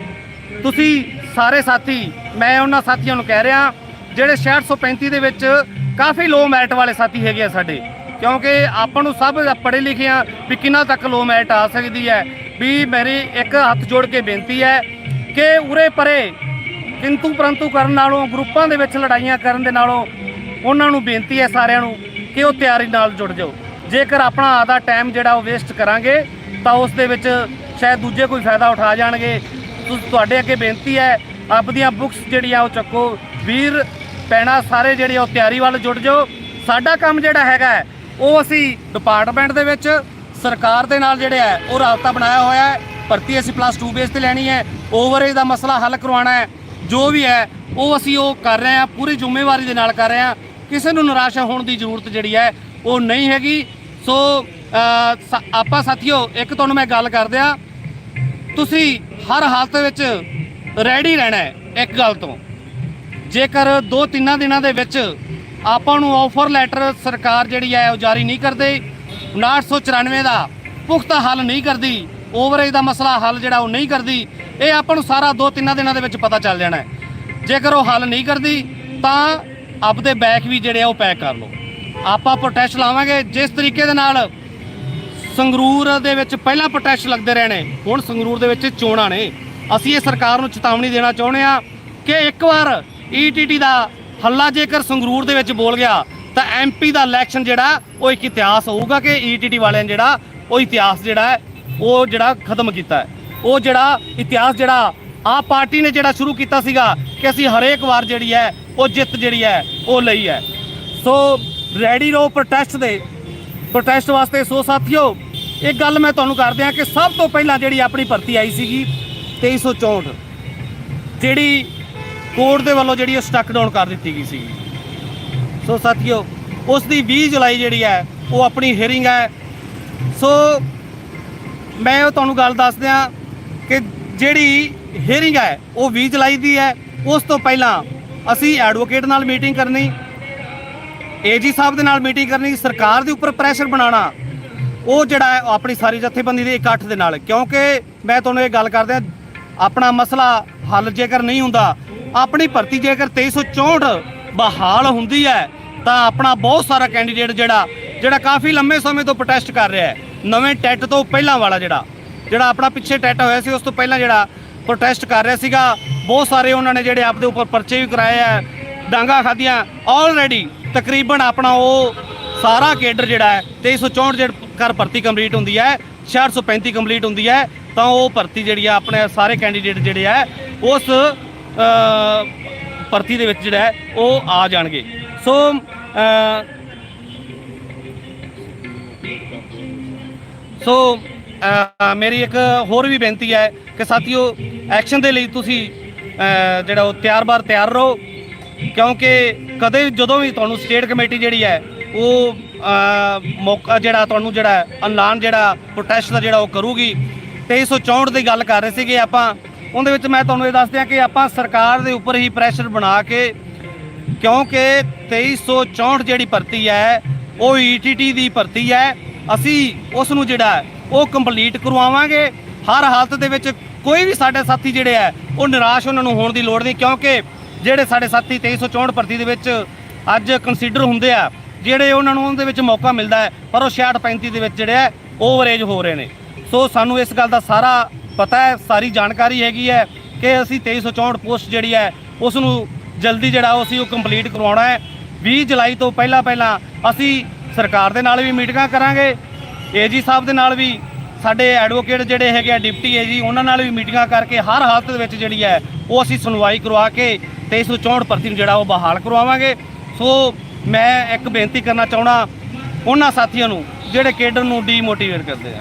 Speaker 2: ਤੁਸੀਂ ਸਾਰੇ ਸਾਥੀ, ਮੈਂ ਉਹਨਾਂ ਸਾਥੀਆਂ ਨੂੰ ਕਹਿ ਰਿਹਾ ਜਿਹੜੇ 6635 ਦੇ ਵਿੱਚ ਕਾਫੀ ਲੋ ਮੈਰਿਟ ਵਾਲੇ ਸਾਥੀ ਹੈਗੇ ਆ ਸਾਡੇ, ਕਿਉਂਕਿ ਆਪਾਂ ਨੂੰ ਸਭ ਪੜ੍ਹੇ ਲਿਖੇ ਆ ਵੀ ਕਿੰਨਾ ਤੱਕ ਲੋ ਮੈਰਿਟ ਆ ਸਕਦੀ ਹੈ। ਵੀ ਮੇਰੀ ਇੱਕ ਹੱਥ ਜੋੜ ਕੇ ਬੇਨਤੀ ਹੈ ਕਿ ਉਰੇ ਪਰੇ ਕਿੰਤੂ ਪਰੰਤੂ ਕਰਨ ਨਾਲੋਂ, ਗਰੁੱਪਾਂ ਦੇ ਵਿੱਚ ਲੜਾਈਆਂ ਕਰਨ ਦੇ ਨਾਲੋਂ ਉਹਨਾਂ ਨੂੰ ਬੇਨਤੀ ਹੈ ਸਾਰਿਆਂ ਨੂੰ ਕਿ ਉਹ ਤਿਆਰੀ ਨਾਲ ਜੁੜ ਜਾਓ। ਜੇਕਰ ਆਪਣਾ ਆधा ਟਾਈਮ ਜਿਹੜਾ ਉਹ ਵੇਸਟ ਕਰਾਂਗੇ ਤਾਂ ਉਸ ਦੇ ਵਿੱਚ ਸ਼ਾਇਦ ਦੂਜੇ ਕੋਈ ਫਾਇਦਾ ਉਠਾ ਜਾਣਗੇ। ਤੁਹਾਡੇ ਅੱਗੇ ਬੇਨਤੀ ਹੈ ਆਪਦੀਆਂ ਬੁੱਕਸ ਜਿਹੜੀਆਂ ਉਹ ਚੱਕੋ, ਵੀਰ ਪੈਣਾ ਸਾਰੇ ਜਿਹੜੇ ਉਹ ਤਿਆਰੀ ਵੱਲ ਜੁੜ ਜਾਓ। ਸਾਡਾ ਕੰਮ ਜਿਹੜਾ ਹੈਗਾ ਉਹ ਅਸੀਂ ਡਿਪਾਰਟਮੈਂਟ ਦੇ ਵਿੱਚ ਸਰਕਾਰ ਦੇ ਨਾਲ ਜਿਹੜੇ ਹੈ ਉਹ ਰਾਬਤਾ ਬਣਾਇਆ ਹੋਇਆ ਹੈ। ਭਰਤੀ ਅਸੀਂ +2 ਬੇਸ ਤੇ ਲੈਣੀ ਹੈ, ਓਵਰਏਜ ਦਾ ਮਸਲਾ ਹੱਲ ਕਰਵਾਉਣਾ ਹੈ, ਜੋ ਵੀ ਹੈ ਉਹ ਅਸੀਂ ਉਹ ਕਰ ਰਹੇ ਹਾਂ, ਪੂਰੀ ਜ਼ਿੰਮੇਵਾਰੀ ਦੇ ਨਾਲ ਕਰ ਰਹੇ ਹਾਂ। ਕਿਸੇ ਨੂੰ ਨਿਰਾਸ਼ਾ ਹੋਣ ਦੀ ਜ਼ਰੂਰਤ ਜਿਹੜੀ ਹੈ ਉਹ ਨਹੀਂ ਹੈਗੀ। ਸੋ ਆਪਾਂ ਸਾਥੀਓ ਇੱਕ ਤੁਹਾਨੂੰ ਮੈਂ ਗੱਲ ਕਰ ਦਿਆਂ, ਤੁਸੀਂ ਹਰ ਹਾਲਤ ਵਿੱਚ ਰੈਡੀ ਰਹਿਣਾ ਹੈ ਇੱਕ ਗੱਲ ਤੋਂ। ਜੇਕਰ 2-3 ਦਿਨਾਂ ਦੇ ਵਿੱਚ ਆਪਾਂ ਨੂੰ ਆਫਰ ਲੈਟਰ ਸਰਕਾਰ ਜਿਹੜੀ ਹੈ ਉਹ ਜਾਰੀ ਨਹੀਂ ਕਰਦੇ, 5994 ਦਾ ਪੁਖਤਾ ਹੱਲ ਨਹੀਂ ਕਰਦੀ, ਓਵਰਏਜ ਦਾ ਮਸਲਾ ਹੱਲ ਜਿਹੜਾ ਉਹ ਨਹੀਂ ਕਰਦੀ, ਇਹ ਆਪਾਂ ਨੂੰ ਸਾਰਾ 2-3 ਦਿਨਾਂ ਦੇ ਵਿੱਚ ਪਤਾ ਚੱਲ ਜਾਣਾ ਹੈ। ਜੇਕਰ ਉਹ ਹੱਲ ਨਹੀਂ ਕਰਦੀ ਤਾਂ ਆਪਦੇ ਬੈਗ ਵੀ ਜਿਹੜੇ ਆ ਉਹ ਪੈਕ ਕਰ ਲਓ। ਆਪਾਂ ਪ੍ਰੋਟੈਸਟ ਲਾਵਾਂਗੇ ਜਿਸ ਤਰੀਕੇ ਦੇ ਨਾਲ ਸੰਗਰੂਰ ਦੇ ਵਿੱਚ ਪਹਿਲਾਂ ਪ੍ਰੋਟੈਸਟ ਲੱਗਦੇ ਰਹੇ ਨੇ, ਹੁਣ ਸੰਗਰੂਰ ਦੇ ਵਿੱਚ ਚੋਣਾਂ ਨੇ। ਅਸੀਂ ਇਹ ਸਰਕਾਰ ਨੂੰ ਚੇਤਾਵਨੀ ਦੇਣਾ ਚਾਹੁੰਦੇ ਆ ਕਿ ਇੱਕ ਵਾਰ ਈਟੀਟੀ ਦਾ ਹੱਲਾ ਜੇਕਰ ਸੰਗਰੂਰ ਦੇ ਵਿੱਚ ਬੋਲ ਗਿਆ ਤਾਂ ਐਮਪੀ ਦਾ ਇਲੈਕਸ਼ਨ ਜਿਹੜਾ ਉਹ ਇੱਕ ਇਤਿਹਾਸ ਹੋਊਗਾ ਕਿ ਈਟੀਟੀ ਵਾਲਿਆਂ ਨੇ ਜਿਹੜਾ ਉਹ ਇਤਿਹਾਸ ਜਿਹੜਾ ਹੈ ਉਹ ਜਿਹੜਾ ਖਤਮ ਕੀਤਾ ਹੈ। ਉਹ ਜਿਹੜਾ ਇਤਿਹਾਸ ਜਿਹੜਾ ਆਪ ਪਾਰਟੀ ਨੇ ਜਿਹੜਾ ਸ਼ੁਰੂ ਕੀਤਾ ਸੀਗਾ ਕਿ ਅਸੀਂ ਹਰੇਕ ਵਾਰ ਜਿਹੜੀ ਹੈ ਉਹ ਜਿੱਤ ਜਿਹੜੀ ਹੈ ਉਹ ਲਈ ਹੈ। ਸੋ ਰੈਡੀ ਰਹੋ ਪ੍ਰੋਟੈਸਟ ਵਾਸਤੇ। ਸੋ ਸਾਥੀਓ, ਇੱਕ ਗੱਲ ਮੈਂ ਤੁਹਾਨੂੰ ਕਰ ਦਿਆਂ ਕਿ ਸਭ ਤੋਂ ਪਹਿਲਾਂ ਜਿਹੜੀ ਆਪਣੀ ਭਰਤੀ ਆਈ ਸੀਗੀ 2364, ਜਿਹੜੀ ਕੋਰਟ ਦੇ ਵੱਲੋਂ ਜਿਹੜੀ ਉਹ ਸਟਕ ਡਾਊਨ ਕਰ ਦਿੱਤੀ ਗਈ ਸੀਗੀ। ਸੋ ਸਾਥੀਓ, ਉਸ ਦੀ 20 ਜੁਲਾਈ ਜਿਹੜੀ ਹੈ ਉਹ ਆਪਣੀ ਹੀਅਰਿੰਗ ਹੈ। ਸੋ ਮੈਂ ਉਹ ਤੁਹਾਨੂੰ ਗੱਲ ਦੱਸ ਦਿਆਂ ਕਿ ਜਿਹੜੀ ਹੀਅਰਿੰਗ ਹੈ ਉਹ 20 ਜੁਲਾਈ ਦੀ ਹੈ। ਉਸ ਤੋਂ ਪਹਿਲਾਂ ਅਸੀਂ ਐਡਵੋਕੇਟ ਨਾਲ ਮੀਟਿੰਗ ਕਰਨੀ, ਏਜੀ ਸਾਹਿਬ ਦੇ ਨਾਲ ਮੀਟਿੰਗ ਕਰਨੀ, ਸਰਕਾਰ ਦੇ ਉੱਪਰ ਪ੍ਰੈਸ਼ਰ ਬਣਾਉਣਾ, ਉਹ ਜਿਹੜਾ ਹੈ ਆਪਣੀ ਸਾਰੀ ਜਥੇਬੰਦੀ ਦੇ ਇਕੱਠ ਦੇ ਨਾਲ। ਕਿਉਂਕਿ ਮੈਂ ਤੁਹਾਨੂੰ ਇਹ ਗੱਲ ਕਰਦਾ, ਆਪਣਾ ਮਸਲਾ ਹੱਲ ਜੇਕਰ ਨਹੀਂ ਹੁੰਦਾ, ਆਪਣੀ ਭਰਤੀ ਜੇਕਰ 2364 ਬਹਾਲ ਹੁੰਦੀ ਹੈ ਤਾਂ ਆਪਣਾ ਬਹੁਤ ਸਾਰਾ ਕੈਂਡੀਡੇਟ ਜਿਹੜਾ ਕਾਫੀ ਲੰਮੇ ਸਮੇਂ ਤੋਂ ਪ੍ਰੋਟੈਸਟ ਕਰ ਰਿਹਾ ਹੈ, ਨਵੇਂ ਟੈਟ ਤੋਂ ਪਹਿਲਾਂ ਵਾਲਾ ਜਿਹੜਾ ਆਪਣਾ ਪਿੱਛੇ ਟੈਟ ਹੋਇਆ ਸੀ ਉਸ ਤੋਂ ਪਹਿਲਾਂ ਜਿਹੜਾ ਪ੍ਰੋਟੈਸਟ ਕਰ ਰਿਹਾ ਸੀਗਾ, ਬਹੁਤ ਸਾਰੇ ਉਹਨਾਂ ਨੇ ਜਿਹੜੇ ਆਪਦੇ ਉੱਪਰ ਪਰਚੇ ਵੀ ਕਰਾਏ ਆ, ਡਾਂਗਾ ਖਾਧੀਆਂ। ਆਲਰੇਡੀ ਤਕਰੀਬਨ ਆਪਣਾ ਉਹ ਸਾਰਾ ਕੇਡਰ ਜਿਹੜਾ ਹੈ 2364 ਜੇਕਰ ਭਰਤੀ ਕੰਪਲੀਟ ਹੁੰਦੀ ਹੈ, 6635 ਕੰਪਲੀਟ ਹੁੰਦੀ ਹੈ ਤਾਂ ਉਹ ਭਰਤੀ ਜਿਹੜੀ ਆ ਆਪਣੇ ਸਾਰੇ ਕੈਂਡੀਡੇਟ ਜਿਹੜੇ ਆ ਉਸ ਭਰਤੀ ਦੇ ਵਿੱਚ ਜਿਹੜਾ ਹੈ ਉਹ ਆ ਜਾਣਗੇ। ਸੋ ਮੇਰੀ ਇੱਕ ਹੋਰ ਵੀ ਬੇਨਤੀ ਹੈ ਕਿ ਸਾਥੀਓ, ਐਕਸ਼ਨ ਦੇ ਲਈ ਤੁਸੀਂ ਜਿਹੜਾ ਉਹ ਤਿਆਰ ਰਹੋ, ਕਿਉਂਕਿ ਕਦੇ ਜਦੋਂ ਵੀ ਤੁਹਾਨੂੰ ਸਟੇਟ ਕਮੇਟੀ ਜਿਹੜੀ ਹੈ ਉਹ ਮੌਕਾ ਜਿਹੜਾ ਤੁਹਾਨੂੰ ਜਿਹੜਾ ਐਲਾਨ ਜਿਹੜਾ ਪ੍ਰੋਟੈਸਟ ਦਾ ਜਿਹੜਾ ਉਹ ਕਰੂਗੀ। 2364 ਦੀ ਗੱਲ ਕਰ ਰਹੇ ਸੀਗੇ ਆਪਾਂ, ਉਹਦੇ ਵਿੱਚ ਮੈਂ ਤੁਹਾਨੂੰ ਇਹ ਦੱਸ ਦਿਆਂ ਕਿ ਆਪਾਂ ਸਰਕਾਰ ਦੇ ਉੱਪਰ ਹੀ ਪ੍ਰੈਸ਼ਰ ਬਣਾ ਕੇ, ਕਿਉਂਕਿ 2364 ਜਿਹੜੀ ਭਰਤੀ ਹੈ ਉਹ ਈਟੀਟੀ ਦੀ ਭਰਤੀ ਹੈ, ਅਸੀਂ ਉਸ ਨੂੰ ਜਿਹੜਾ ਉਹ ਕੰਪਲੀਟ ਕਰਵਾਵਾਂਗੇ। ਹਰ ਹਾਲਤ ਦੇ ਵਿੱਚ ਕੋਈ ਵੀ ਸਾਡੇ ਸਾਥੀ ਜਿਹੜੇ ਹੈ ਉਹ ਨਿਰਾਸ਼ ਉਹਨਾਂ ਨੂੰ ਹੋਣ ਦੀ ਲੋੜ ਨਹੀਂ, ਕਿਉਂਕਿ ਜਿਹੜੇ ਸਾਡੇ ਸਾਥੀ 2364 ਭਰਤੀ ਦੇ ਵਿੱਚ ਅੱਜ ਕੰਸੀਡਰ ਹੁੰਦੇ ਆ, ਜਿਹੜੇ ਉਹਨਾਂ ਨੂੰ ਉਹਦੇ ਵਿੱਚ ਮੌਕਾ ਮਿਲਦਾ ਹੈ, ਪਰ ਉਹ 6635 ਦੇ ਵਿੱਚ ਜਿਹੜੇ ਹੈ ਓਵਰਏਜ ਹੋ ਰਹੇ ਨੇ। ਸੋ ਸਾਨੂੰ ਇਸ ਗੱਲ ਦਾ ਸਾਰਾ ਪਤਾ ਹੈ, ਸਾਰੀ ਜਾਣਕਾਰੀ ਹੈਗੀ ਹੈ ਕਿ ਅਸੀਂ 2364 ਪੋਸਟ ਜਿਹੜੀ ਹੈ ਉਸ ਨੂੰ ਜਲਦੀ ਜਿਹੜਾ ਅਸੀਂ ਉਹ ਕੰਪਲੀਟ ਕਰਵਾਉਣਾ ਹੈ। 20 ਜੁਲਾਈ ਤੋਂ ਪਹਿਲਾਂ ਅਸੀਂ ਸਰਕਾਰ ਦੇ ਨਾਲ ਵੀ ਮੀਟਿੰਗਾਂ ਕਰਾਂਗੇ, ਏਜੀ ਸਾਹਿਬ ਦੇ ਨਾਲ ਵੀ, ਸਾਡੇ ਐਡਵੋਕੇਟ ਜਿਹੜੇ ਹੈਗੇ ਆ ਡਿਪਟੀ ਏਜੀ, ਉਹਨਾਂ ਨਾਲ ਵੀ ਮੀਟਿੰਗਾਂ ਕਰਕੇ ਹਰ ਹਾਲਤ ਦੇ ਵਿੱਚ ਜਿਹੜੀ ਹੈ ਉਹ ਅਸੀਂ ਸੁਣਵਾਈ ਕਰਵਾ ਕੇ 2364 ਭਰਤੀ ਨੂੰ ਜਿਹੜਾ ਉਹ ਬਹਾਲ ਕਰਵਾਵਾਂਗੇ। ਸੋ ਮੈਂ ਇੱਕ ਬੇਨਤੀ ਕਰਨਾ ਚਾਹੁੰਦਾ ਉਹਨਾਂ ਸਾਥੀਆਂ ਨੂੰ ਜਿਹੜੇ ਕੇਡਰ ਨੂੰ ਡੀਮੋਟੀਵੇਟ ਕਰਦੇ ਆ,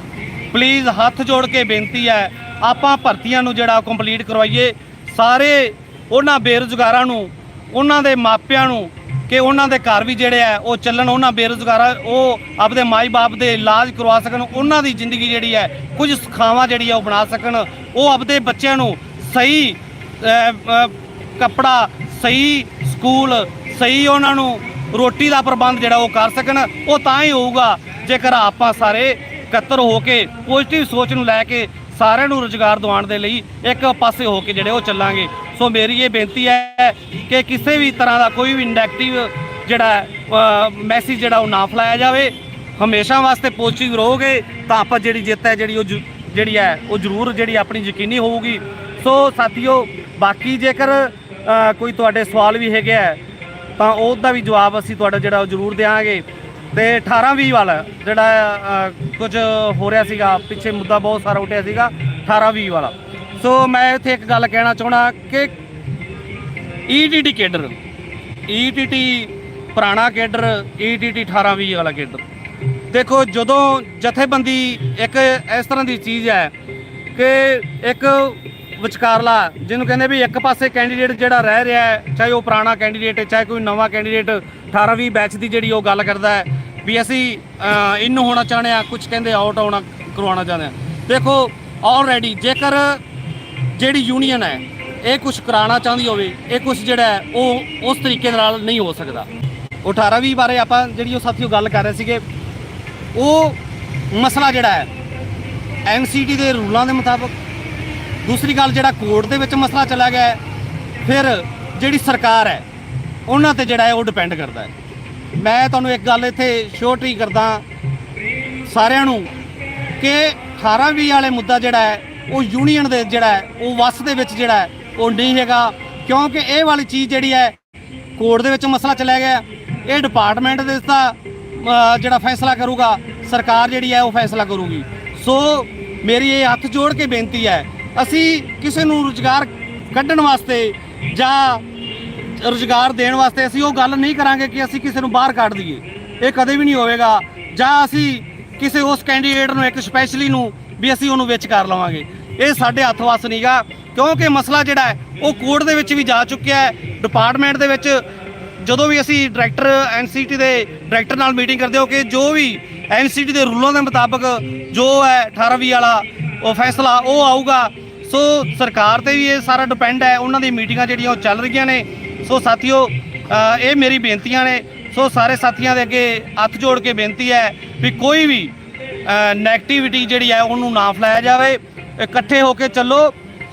Speaker 2: ਪਲੀਜ਼ ਹੱਥ ਜੋੜ ਕੇ ਬੇਨਤੀ ਹੈ, ਆਪਾਂ ਭਰਤੀਆਂ ਨੂੰ ਜਿਹੜਾ ਕੰਪਲੀਟ ਕਰਵਾਈਏ। ਸਾਰੇ ਉਹਨਾਂ ਬੇਰੁਜ਼ਗਾਰਾਂ ਨੂੰ, ਉਹਨਾਂ ਦੇ ਮਾਪਿਆਂ ਨੂੰ, ਕਿ ਉਹਨਾਂ ਦੇ ਘਰ ਵੀ ਜਿਹੜੇ ਆ ਉਹ ਚੱਲਣ, ਉਹਨਾਂ ਬੇਰੁਜ਼ਗਾਰਾਂ ਉਹ ਆਪਦੇ ਮਾਈ ਬਾਪ ਦੇ ਇਲਾਜ ਕਰਵਾ ਸਕਣ, ਉਹਨਾਂ ਦੀ ਜ਼ਿੰਦਗੀ ਜਿਹੜੀ ਹੈ ਕੁਝ ਸੁਖਾਵਾਂ ਜਿਹੜੀ ਹੈ ਉਹ ਬਣਾ ਸਕਣ, ਉਹ ਆਪਦੇ ਬੱਚਿਆਂ ਨੂੰ ਸਹੀ ਕੱਪੜਾ, ਸਹੀ ਸਕੂਲ, ਸਹੀ ਉਹਨਾਂ ਨੂੰ ਰੋਟੀ ਦਾ ਪ੍ਰਬੰਧ ਜਿਹੜਾ ਉਹ ਕਰ ਸਕਣ। ਉਹ ਤਾਂ ਹੀ ਹੋਊਗਾ ਜੇਕਰ ਆਪਾਂ ਸਾਰੇ ਇਕੱਤਰ ਹੋ ਕੇ ਪੋਜ਼ਿਟਿਵ ਸੋਚ ਨੂੰ ਲੈ ਕੇ ਸਾਰਿਆਂ ਨੂੰ ਰੁਜ਼ਗਾਰ ਦਿਵਾਉਣ ਦੇ ਲਈ ਇੱਕ ਪਾਸੇ ਹੋ ਕੇ ਜਿਹੜੇ ਉਹ ਚੱਲਾਂਗੇ। ਸੋ ਮੇਰੀ ਇਹ ਬੇਨਤੀ ਹੈ ਕਿ ਕਿਸੇ ਵੀ ਤਰ੍ਹਾਂ ਦਾ ਕੋਈ ਵੀ ਨੈਗੇਟਿਵ ਜਿਹੜਾ ਮੈਸੇਜ ਜਿਹੜਾ ਉਹ ਨਾ ਫੈਲਾਇਆ ਜਾਵੇ। ਹਮੇਸ਼ਾ ਵਾਸਤੇ ਪੋਜ਼ਿਟਿਵ ਰਹੋਗੇ ਤਾਂ ਆਪਾਂ ਜਿਹੜੀ ਜਿੱਤ ਹੈ ਜਿਹੜੀ ਹੈ ਉਹ ਜ਼ਰੂਰ ਜਿਹੜੀ ਆਪਣੀ ਯਕੀਨੀ ਹੋਊਗੀ। ਸੋ ਸਾਥੀਓ, ਬਾਕੀ ਜੇਕਰ ਕੋਈ ਤੁਹਾਡੇ ਸਵਾਲ ਵੀ ਹੈਗੇ ਆ ਤਾਂ ਉਹਦਾ ਵੀ ਜਵਾਬ ਅਸੀਂ ਤੁਹਾਡਾ ਜਿਹੜਾ ਉਹ ਜ਼ਰੂਰ ਦਿਆਂਗੇ। ਤੇ 18-20 ਵਾਲਾ ਜਿਹੜਾ ਕੁਝ ਹੋ ਰਿਹਾ ਸੀਗਾ, ਪਿੱਛੇ ਮੁੱਦਾ ਬਹੁਤ ਸਾਰਾ ਉੱਠਿਆ ਸੀਗਾ 18-20 ਵਾਲਾ। ਸੋ ਮੈਂ ਇੱਥੇ ਇੱਕ ਗੱਲ ਕਹਿਣਾ ਚਾਹਣਾ ਕਿ ਈਟੀਟੀ ਕੇਡਰ, ਈਟੀਟੀ ਪੁਰਾਣਾ ਕੇਡਰ, ਈਟੀਟੀ 18-20 ਵਾਲਾ ਕੇਡਰ, ਦੇਖੋ ਜਦੋਂ ਜਥੇਬੰਦੀ ਇੱਕ ਇਸ ਤਰ੍ਹਾਂ ਦੀ ਚੀਜ਼ ਹੈ ਕਿ ਇੱਕ ਵਿਚਕਾਰਲਾ ਜਿਹਨੂੰ ਕਹਿੰਦੇ ਵੀ ਇੱਕ ਪਾਸੇ ਕੈਂਡੀਡੇਟ ਜਿਹੜਾ ਰਹਿ ਰਿਹਾ ਹੈ, ਚਾਹੇ ਉਹ ਪੁਰਾਣਾ ਕੈਂਡੀਡੇਟ ਹੈ ਚਾਹੇ ਕੋਈ ਨਵਾਂ ਕੈਂਡੀਡੇਟ 18-20 ਬੈਚ ਦੀ ਜਿਹੜੀ ਉਹ ਗੱਲ ਕਰਦਾ ਹੈ ਵੀ ਅਸੀਂ ਇਨ ਹੋਣਾ ਚਾਹੁੰਦੇ ਹਾਂ, ਕੁਝ ਕਹਿੰਦੇ ਆਊਟ ਹੋਣਾ ਕਰਵਾਉਣਾ ਚਾਹੁੰਦੇ ਹਾਂ। ਦੇਖੋ ਆਲਰੇਡੀ ਜੇਕਰ ਜਿਹੜੀ ਯੂਨੀਅਨ ਹੈ ਇਹ ਕੁਝ ਕਰਾਉਣਾ ਚਾਹੁੰਦੀ ਹੋਵੇ, ਇਹ ਕੁਝ ਜਿਹੜਾ ਹੈ ਉਹ ਉਸ ਤਰੀਕੇ ਨਾਲ ਨਹੀਂ ਹੋ ਸਕਦਾ। ਉਹ 18-20 ਬਾਰੇ ਆਪਾਂ ਜਿਹੜੀ ਉਹ ਸਾਥੀਓ ਗੱਲ ਕਰ ਰਹੇ ਸੀਗੇ, ਉਹ ਮਸਲਾ ਜਿਹੜਾ ਹੈ NCT ਦੇ ਰੂਲਾਂ ਦੇ ਮੁਤਾਬਕ, ਦੂਸਰੀ ਗੱਲ ਜਿਹੜਾ ਕੋਰਟ ਦੇ ਵਿੱਚ ਮਸਲਾ ਚਲਾ ਗਿਆ ਹੈ, ਫਿਰ ਜਿਹੜੀ ਸਰਕਾਰ ਹੈ ਉਹਨਾਂ ਤੇ ਜਿਹੜਾ ਹੈ ਉਹ ਡਿਪੈਂਡ ਕਰਦਾ ਹੈ। ਮੈਂ ਤੁਹਾਨੂੰ ਇੱਕ ਗੱਲ ਇੱਥੇ ਸ਼ੋਰਟਰੀ ਕਰਦਾ ਸਾਰਿਆਂ ਨੂੰ ਕਿ 18-20 ਵਾਲੇ ਮੁੱਦਾ ਜਿਹੜਾ ਹੈ ਉਹ ਯੂਨੀਅਨ ਦੇ ਜਿਹੜਾ ਹੈ ਉਹ ਵੱਸ ਦੇ ਵਿੱਚ ਜਿਹੜਾ ਹੈ ਉਹ ਨਹੀਂ ਹੈਗਾ, ਕਿਉਂਕਿ ਇਹ ਵਾਲੀ ਚੀਜ਼ ਜਿਹੜੀ ਹੈ ਕੋਰਟ ਦੇ ਵਿੱਚ ਮਸਲਾ ਚਲਾ ਗਿਆ। ਇਹ ਡਿਪਾਰਟਮੈਂਟ ਦੇ ਦਾ ਜਿਹੜਾ ਫੈਸਲਾ ਕਰੂਗਾ, ਸਰਕਾਰ ਜਿਹੜੀ ਹੈ ਉਹ ਫੈਸਲਾ ਕਰੂਗੀ। ਸੋ ਮੇਰੀ ਇਹ ਹੱਥ ਜੋੜ ਕੇ ਬੇਨਤੀ ਹੈ, ਅਸੀਂ ਕਿਸੇ ਨੂੰ ਰੁਜ਼ਗਾਰ ਕੱਢਣ ਵਾਸਤੇ ਜਾਂ ਰੁਜ਼ਗਾਰ ਦੇਣ ਵਾਸਤੇ ਅਸੀਂ ਉਹ ਗੱਲ ਨਹੀਂ ਕਰਾਂਗੇ ਕਿ ਅਸੀਂ ਕਿਸੇ ਨੂੰ ਬਾਹਰ ਕੱਢ ਦਈਏ, ਇਹ ਕਦੇ ਵੀ ਨਹੀਂ ਹੋਵੇਗਾ। ਜਾਂ ਅਸੀਂ ਕਿਸੇ ਉਸ ਕੈਂਡੀਡੇਟ ਨੂੰ ਇੱਕ ਸਪੈਸ਼ਲੀ ਨੂੰ ਵੀ ਅਸੀਂ ਉਹਨੂੰ ਵਿੱਚ ਕਰ ਲਵਾਂਗੇ, ਇਹ ਸਾਡੇ ਹੱਥ ਵੱਸ ਨਹੀਂਗਾ, ਕਿਉਂਕਿ ਮਸਲਾ ਜਿਹੜਾ ਹੈ ਉਹ ਕੋਰਟ ਦੇ ਵਿੱਚ ਵੀ ਜਾ ਚੁੱਕਿਆ ਹੈ। ਡਿਪਾਰਟਮੈਂਟ ਦੇ ਵਿੱਚ ਜਦੋਂ ਵੀ ਅਸੀਂ ਡਾਇਰੈਕਟਰ ਐਨਸੀਟੀ ਦੇ ਡਾਇਰੈਕਟਰ ਨਾਲ ਮੀਟਿੰਗ ਕਰਦੇ ਹੋ ਕਿ ਜੋ ਵੀ ਐਨਸੀਟੀ ਦੇ ਰੂਲਾਂ ਦੇ ਮੁਤਾਬਕ ਜੋ ਹੈ 18-20 ਵਾਲਾ ਉਹ ਫੈਸਲਾ ਉਹ ਆਊਗਾ। ਸੋ ਸਰਕਾਰ ਤੇ ਵੀ ਇਹ ਸਾਰਾ ਡਿਪੈਂਡ ਹੈ, ਉਹਨਾਂ ਦੀ ਮੀਟਿੰਗਾਂ ਜਿਹੜੀਆਂ ਉਹ ਚੱਲ ਰਹੀਆਂ ਨੇ। ਸੋ ਸਾਥੀਓ, ਇਹ ਮੇਰੀ ਬੇਨਤੀਆਂ ਨੇ। ਸੋ ਸਾਰੇ ਸਾਥੀਆਂ ਦੇ ਅੱਗੇ ਹੱਥ ਜੋੜ ਕੇ ਬੇਨਤੀ ਹੈ ਵੀ ਕੋਈ ਵੀ ਨੈਗੇਟਿਵਿਟੀ ਜਿਹੜੀ ਹੈ ਉਹਨੂੰ ਨਾ ਫੈਲਾਇਆ ਜਾਵੇ, ਇਕੱਠੇ ਹੋ ਕੇ ਚੱਲੋ।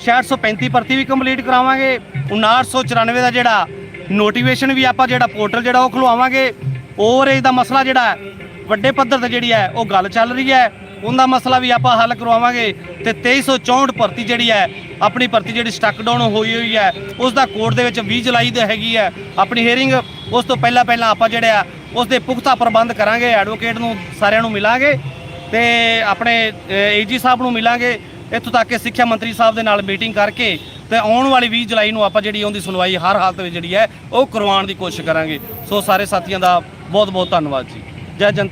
Speaker 2: 6635 ਭਰਤੀ ਵੀ ਕੰਪਲੀਟ ਕਰਾਵਾਂਗੇ, 5994 ਦਾ ਜਿਹੜਾ ਨੋਟੀਫਿਕੇਸ਼ਨ ਵੀ ਆਪਾਂ ਜਿਹੜਾ ਪੋਰਟਲ ਜਿਹੜਾ ਉਹ ਖੁਲਵਾਵਾਂਗੇ। ਓਵਰਏਜ ਦਾ ਮਸਲਾ ਜਿਹੜਾ ਵੱਡੇ ਪੱਧਰ ਤੇ ਜਿਹੜੀ ਹੈ ਉਹ ਗੱਲ ਚੱਲ ਰਹੀ ਹੈ, ਉਹਦਾ ਮਸਲਾ ਵੀ ਆਪਾਂ ਹੱਲ ਕਰਵਾਵਾਂਗੇ। ਤੇ 2364 ਭਰਤੀ ਜਿਹੜੀ ਹੈ ਆਪਣੀ ਭਰਤੀ ਜਿਹੜੀ ਸਟਕ ਡਾਊਨ ਹੋਈ ਹੈ ਉਸ ਦਾ ਕੋਰਟ ਦੇ ਵਿੱਚ 20 ਜੁਲਾਈ ਦੇ ਹੈਗੀ ਹੈ ਆਪਣੀ ਹੀਅਰਿੰਗ। ਉਸ ਤੋਂ ਪਹਿਲਾਂ ਆਪਾਂ ਜਿਹੜੇ ਆ ਉਸ ਦੇ ਪੁਖਤਾ ਪ੍ਰਬੰਧ ਕਰਾਂਗੇ। ਐਡਵੋਕੇਟ ਨੂੰ ਸਾਰਿਆਂ ਨੂੰ ਮਿਲਾਂਗੇ ਤੇ ਆਪਣੇ ਏਜੀ ਸਾਹਿਬ ਨੂੰ ਮਿਲਾਂਗੇ, ਇੱਥੋਂ ਤੱਕ ਕਿ ਸਿੱਖਿਆ ਮੰਤਰੀ ਸਾਹਿਬ ਦੇ ਨਾਲ ਮੀਟਿੰਗ ਕਰਕੇ ਤੇ ਆਉਣ ਵਾਲੀ 20 ਜੁਲਾਈ ਨੂੰ ਆਪਾਂ ਜਿਹੜੀ ਉਹਦੀ ਸੁਣਵਾਈ ਹਰ ਹਾਲਤ ਵਿੱਚ ਜਿਹੜੀ ਹੈ ਉਹ ਕਰਵਾਉਣ ਦੀ ਕੋਸ਼ਿਸ਼ ਕਰਾਂਗੇ। ਸੋ ਸਾਰੇ ਸਾਥੀਆਂ ਦਾ ਬਹੁਤ ਬਹੁਤ ਧੰਨਵਾਦ ਜੀ। ਜੈ ਜਨ।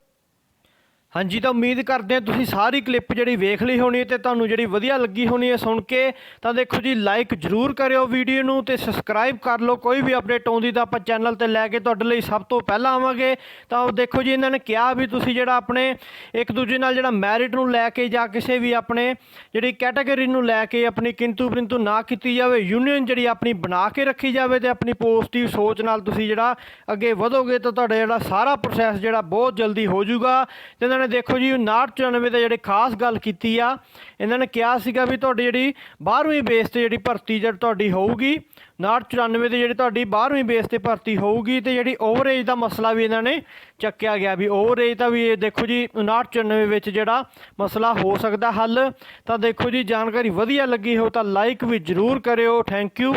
Speaker 1: ਹਾਂਜੀ, ਤਾਂ ਉਮੀਦ ਕਰਦੇ ਹਾਂ ਤੁਸੀਂ ਸਾਰੀ ਕਲਿੱਪ ਜਿਹੜੀ ਵੇਖ ਲਈ ਹੋਣੀ ਤੇ ਤੁਹਾਨੂੰ ਜਿਹੜੀ ਵਧੀਆ ਲੱਗੀ ਹੋਣੀ ਹੈ ਸੁਣ ਕੇ। ਤਾਂ ਦੇਖੋ ਜੀ, ਲਾਈਕ ਜ਼ਰੂਰ ਕਰਿਓ ਵੀਡੀਓ ਨੂੰ ਤੇ ਸਬਸਕ੍ਰਾਈਬ ਕਰ ਲਓ। ਕੋਈ ਵੀ ਅਪਡੇਟ ਆਉਂਦੀ ਤਾਂ ਆਪਾਂ ਚੈਨਲ ਤੇ ਲੈ ਕੇ ਤੁਹਾਡੇ ਲਈ ਸਭ ਤੋਂ ਪਹਿਲਾਂ ਆਵਾਂਗੇ। ਤਾਂ ਉਹ ਦੇਖੋ ਜੀ, ਇਹਨਾਂ ਨੇ ਕਿਹਾ ਵੀ ਤੁਸੀਂ ਜਿਹੜਾ ਆਪਣੇ ਇੱਕ ਦੂਜੇ ਨਾਲ ਜਿਹੜਾ ਮੈਰਿਟ ਨੂੰ ਲੈ ਕੇ ਜਾਂ ਕਿਸੇ ਵੀ ਆਪਣੇ ਜਿਹੜੀ ਕੈਟਾਗਰੀ ਨੂੰ ਲੈ ਕੇ ਆਪਣੀ ਕਿੰਤੂ ਪਰੰਤੂ ਨਾ ਕੀਤੀ ਜਾਵੇ। ਯੂਨੀਅਨ ਜਿਹੜੀ ਆਪਣੀ ਬਣਾ ਕੇ ਰੱਖੀ ਜਾਵੇ ਤੇ ਆਪਣੀ ਪੋਜ਼ਿਟਿਵ ਸੋਚ ਨਾਲ ਤੁਸੀਂ ਜਿਹੜਾ ਅੱਗੇ ਵਧੋਗੇ ਤਾਂ ਤੁਹਾਡਾ ਜਿਹੜਾ ਸਾਰਾ ਪ੍ਰੋਸੈਸ ਜਿਹੜਾ ਬਹੁਤ ਜਲਦੀ ਹੋ ਜਾਊਗਾ। ਤੇ ਇਹਨਾਂ ਨੇ ਦੇਖੋ ਜੀ 5994 ਦੇ ਜਿਹੜੇ ਖਾਸ ਗੱਲ ਕੀਤੀ ਆ, ਇਹਨਾਂ ਨੇ ਕਿਹਾ ਸੀਗਾ ਵੀ ਤੁਹਾਡੀ ਜਿਹੜੀ 12ਵੀਂ ਬੇਸ ਤੇ ਜਿਹੜੀ ਭਰਤੀ ਜਿਹੜੀ ਤੁਹਾਡੀ ਹੋਊਗੀ 5994 ਦੀ ਜਿਹੜੀ ਤੁਹਾਡੀ 12ਵੀਂ ਬੇਸ ਤੇ ਭਰਤੀ ਹੋਊਗੀ। ਤੇ ਜਿਹੜੀ ਓਵਰਏਜ ਦਾ ਮਸਲਾ ਵੀ ਇਹਨਾਂ ਨੇ ਚੱਕਿਆ ਗਿਆ ਵੀ ਓਵਰਏਜ ਦਾ ਵੀ ਇਹ ਦੇਖੋ ਜੀ 5994 ਵਿੱਚ ਜਿਹੜਾ ਮਸਲਾ ਹੋ ਸਕਦਾ ਹੱਲ। ਤਾਂ ਦੇਖੋ ਜੀ, ਜਾਣਕਾਰੀ ਵਧੀਆ ਲੱਗੀ ਹੋ ਤਾਂ ਲਾਈਕ ਵੀ ਜ਼ਰੂਰ ਕਰਿਓ। Thank you.